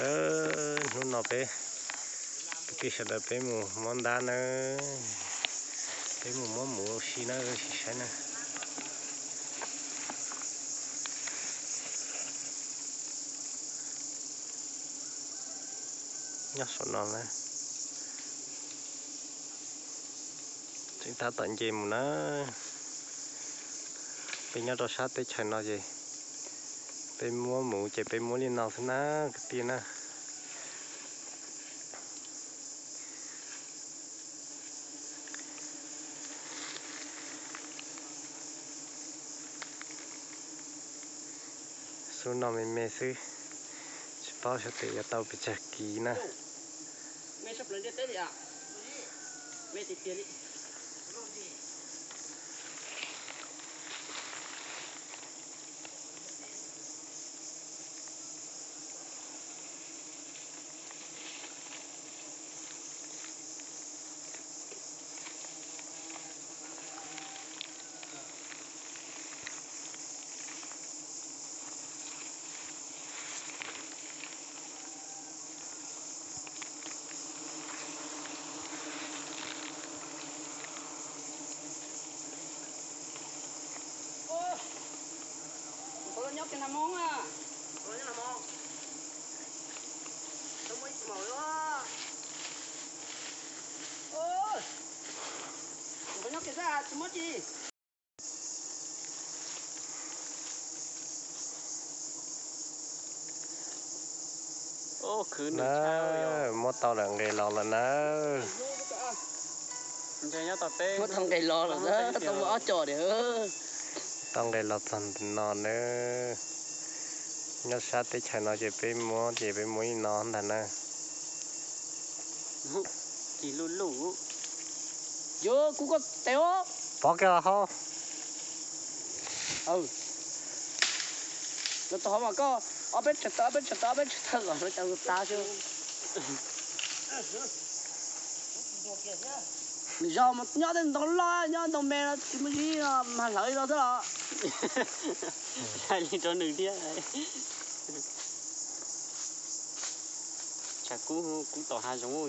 nó nọ bé cái sẽ đập bé mù món đá nó bé mù món mù xí nó xí xí nó nhắc số nó này chúng ta tận gì mà nó bây giờ đó sát tới chơi nó gì bây mua mù chạy bây mua lên nào thế nó cái tiền nó số nào mình mê sư chỉ bao cho tiền tao bị chặt kỹ nè mẹ sắp lên tới đi à mẹ tiền đi nhóc cho năm món à, rồi cho năm món, tôi mới mồi đó, ôi, tôi nhóc cái ra, tôi mất gì? Ô cứ nó mót tao là nghề lò là nó chơi nhá tao tê mất thằng cây lò là đó, tao bỏ trò để tao nghề lò thành nọ nữa nhớ sát tới chơi nó chỉ bị mua nó thành nè chỉ lú lú vô cũng có téo bỏ cái là ho rồi tao mà có ở bên chợ rồi nó cho ta chứ lý do mà nhớ đến đó lo nhớ đồng mẹ nó cái gì mà lợi đó thế đó hai đi cho nửa tiếng này chả cũng tỏ hai giống